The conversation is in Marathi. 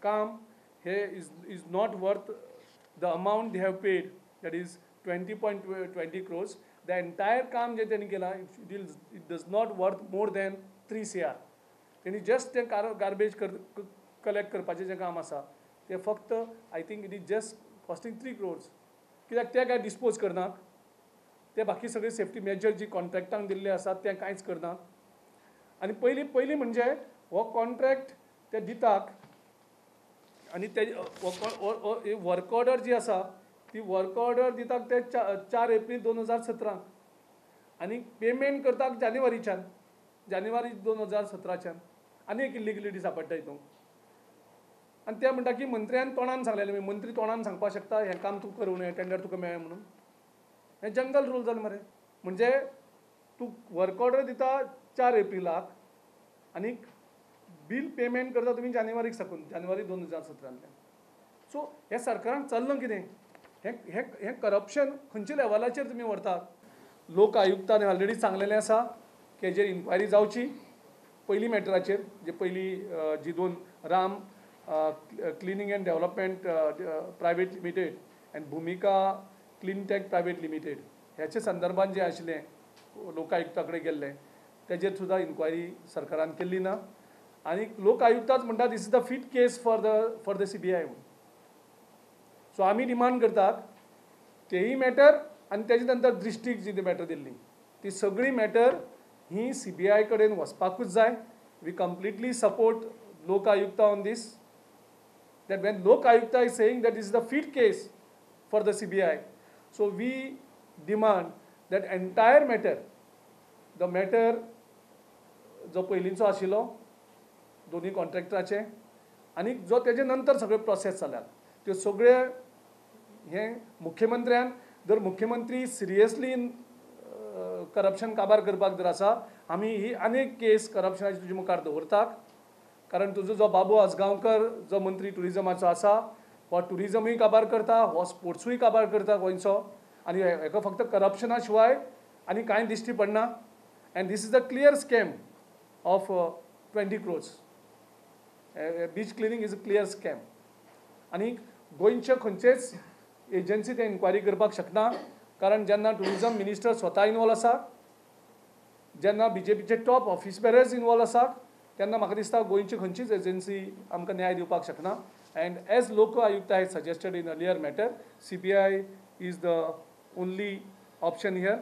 काम हे is not worth the amount they have paid, that is 20.20 crores. The entire काम जे त्यांनी केला, it does not worth more than 3 CR. त्यांनी जस्ट ते गार्बेज कलेक्ट करपाचें जें काम आसा तें फक्त I think it is just costing 3 crores. कित्याक ते काय डिस्पोज करनात, ते बाकी सगळे सेफ्टी मेजर जी कॉन्ट्रॅक्टांक दिल्ले आसात ते कांयच करनात. आनी पयलीं म्हणजे हो कॉन्ट्रॅक्ट ते दितात आनी ते वर्क ऑर्डर जी आसा ती वर्क ऑर्डर दितात ते 4 एप्रील 2017 आनी पेमेंट करतात जानेवारी 2017च्यान. आनी एक इलिजिबिलिटी सांपडटा हितून. आनी ते म्हणटा की मंत्र्यान तोंडान सांगलेलें, मंत्री तोंडान सांगपाक शकता हें काम तूं करूं नये, टेंडर तुका मेळ्ळें म्हणून. हें जंगल रूल जालें मरे. म्हणजे तूं वर्क ऑर्डर दिता 4 एप्रिलाक आनी बील पेमेंट करता तुमी जानेवारीक साकून, जानेवारी 2017तल्यान. सो हे सरकारान चल्लां कितें? हें करप्शन खंयच्या लेवलाचेर तुमी व्हरतात? लोक आयुक्तान ऑलरेडी सांगलेलें आसा की हेजेर इन्क्वायरी जावची. पयलीं मॅटराचेर जे पयलीं जी 2 Ram cleaning end development private limited end भूमिका क्लीन टॅक प्रायवेट लिमिटेड ह्याच्या संदर्भात जे आशिल्लें लोक आयुक्ता कडेन गेल्लें तेजेर सुद्दां इन्क्वायरी सरकारान केल्ली ना. आनी लोक आयुक्ताच म्हणटा this is the fit case for the CBI म्हणून. सो आमी डिमांड करतात तेही मॅटर आनी तेजे नंतर दृष्टीक जी मॅटर दिल्ली ती सगळी मॅटर ही CBI कडेन वचपाकूच जाय. We completely support Lok Ayukta on this. that when Lok Ayukta is saying that this is the fit case for the CBI, so we demand that entire matter, the matter जो पयलींचो आशिल्लो दोन्ही कॉन्ट्रॅक्टराचे आनी जो तेजे नंतर सगळे प्रोसेस जाल्यात त्यो सगळे हे मुख्यमंत्र्यान जर मुख्यमंत्री सिरियसली करप्शन काबार करपाक जर आसा आमी ही अनेक केस करप्शनाची तुजे मुखार दवरतात. कारण तुजो जो बाबू आसगांवकर जो मंत्री टुरिजमाचो आसा हो टुरिजमूय काबार करता, हो स्पोर्ट्सूय काबार करता गोंयचो. आनी हेका फक्त करप्शना शिवाय आनी कांय दिश्टी पडना. And this is the clear scam of 20 crores. Beach cleaning is a clear scam. आनी गोंयचे खंयचेच एजन्सी ते इन्क्वायरी करपाक शकना. कारण जेन्ना टुरिजम मिनिस्टर स्वता इनवॉल्व आसा, जेन्ना BJPचे टॉप ऑफिस बेरर्स इनवॉल्व आसात, तेन्ना म्हाका दिसता गोंयची खंयचीच एजन्सी आमकां न्याय दिवपाक शकना. And as Lok Ayukta has suggested in earlier matter, CBI is the only option here.